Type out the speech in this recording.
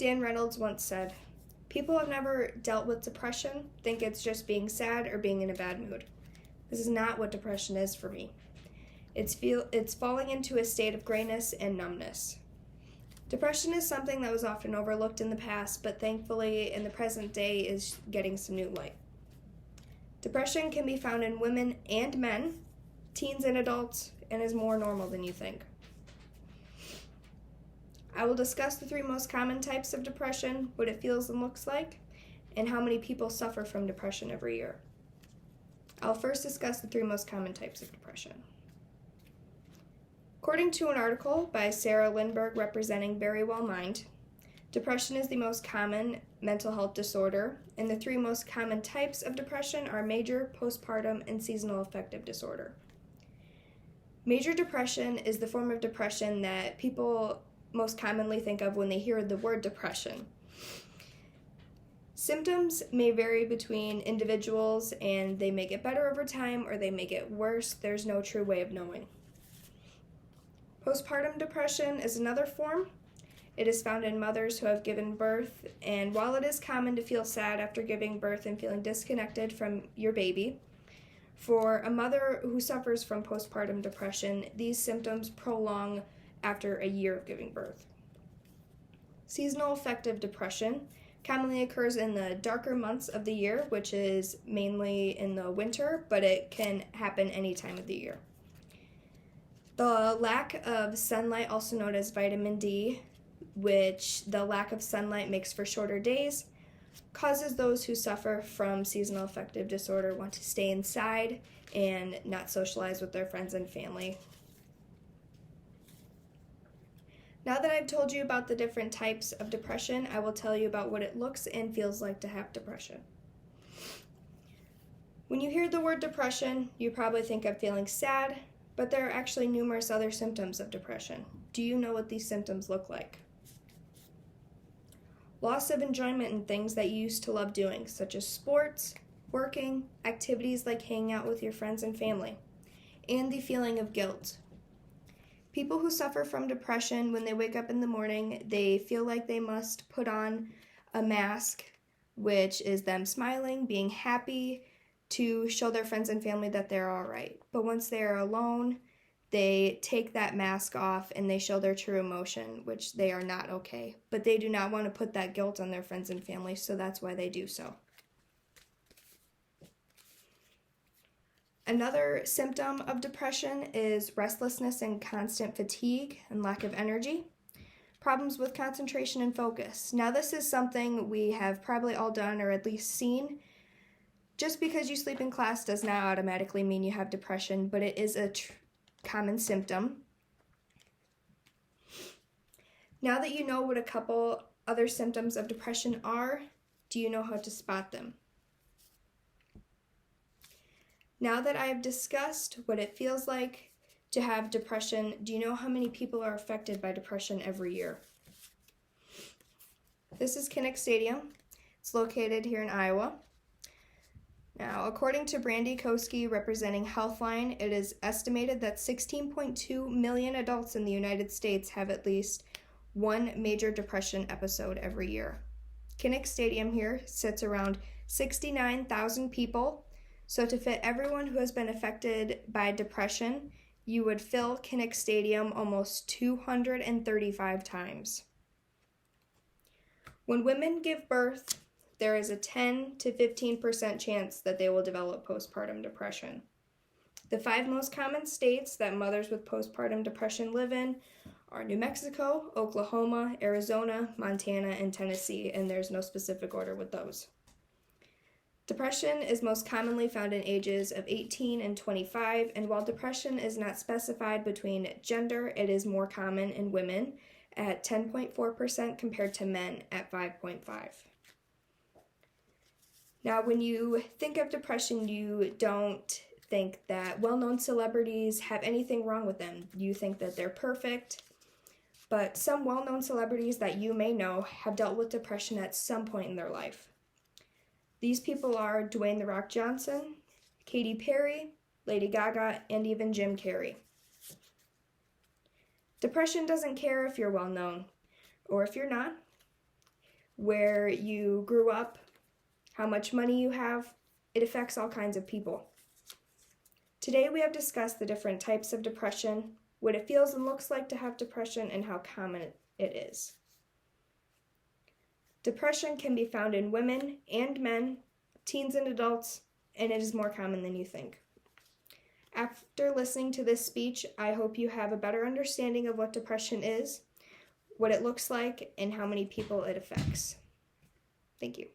Dan Reynolds once said, "People who have never dealt with depression think it's just being sad or being in a bad mood. This is not what depression is for me. It's falling into a state of grayness and numbness." Depression is something that was often overlooked in the past, but thankfully in the present day is getting some new light. Depression can be found in women and men, teens and adults, and is more normal than you think. I will discuss the 3 most common types of depression, what it feels and looks like, and how many people suffer from depression every year. I'll first discuss the 3 most common types of depression. According to an article by Sarah Lindberg representing Verywell Mind, depression is the most common mental health disorder, and the 3 most common types of depression are major, postpartum, and seasonal affective disorder. Major depression is the form of depression that people most commonly think of when they hear the word depression. Symptoms may vary between individuals, and they may get better over time or they may get worse. There's no true way of knowing. Postpartum depression is another form. It is found in mothers who have given birth, and while it is common to feel sad after giving birth and feeling disconnected from your baby, for a mother who suffers from postpartum depression, these symptoms prolong after a year of giving birth. Seasonal affective depression commonly occurs in the darker months of the year, which is mainly in the winter, but it can happen any time of the year. The lack of sunlight, also known as vitamin D, which the lack of sunlight makes for shorter days, causes those who suffer from seasonal affective disorder want to stay inside and not socialize with their friends and family. Now that I've told you about the different types of depression, I will tell you about what it looks and feels like to have depression. When you hear the word depression, you probably think of feeling sad, but there are actually numerous other symptoms of depression. Do you know what these symptoms look like? Loss of enjoyment in things that you used to love doing, such as sports, working, activities like hanging out with your friends and family, and the feeling of guilt. People who suffer from depression, when they wake up in the morning, they feel like they must put on a mask, which is them smiling, being happy, to show their friends and family that they're all right. But once they are alone, they take that mask off and they show their true emotion, which they are not okay. But they do not want to put that guilt on their friends and family, so that's why they do so. Another symptom of depression is restlessness and constant fatigue and lack of energy. Problems with concentration and focus. Now, this is something we have probably all done or at least seen. Just because you sleep in class does not automatically mean you have depression, but it is a common symptom. Now that you know what a couple other symptoms of depression are, do you know how to spot them? Now that I have discussed what it feels like to have depression, do you know how many people are affected by depression every year? This is Kinnick Stadium. It's located here in Iowa. Now, according to Brandy Koski representing Healthline, it is estimated that 16.2 million adults in the United States have at least one major depression episode every year. Kinnick Stadium here sits around 69,000 people. So to fit everyone who has been affected by depression, you would fill Kinnick Stadium almost 235 times. When women give birth, there is a 10 to 15% chance that they will develop postpartum depression. The 5 most common states that mothers with postpartum depression live in are New Mexico, Oklahoma, Arizona, Montana, and Tennessee, and there's no specific order with those. Depression is most commonly found in ages of 18 and 25, and while depression is not specified between gender, it is more common in women at 10.4% compared to men at 5.5%. Now, when you think of depression, you don't think that well-known celebrities have anything wrong with them. You think that they're perfect, but some well-known celebrities that you may know have dealt with depression at some point in their life. These people are Dwayne "The Rock" Johnson, Katy Perry, Lady Gaga, and even Jim Carrey. Depression doesn't care if you're well known or if you're not. where you grew up, how much money you have. It affects all kinds of people. Today we have discussed the different types of depression, what it feels and looks like to have depression, and how common it is. Depression can be found in women and men, teens and adults, and it is more common than you think. After listening to this speech, I hope you have a better understanding of what depression is, what it looks like, and how many people it affects. Thank you.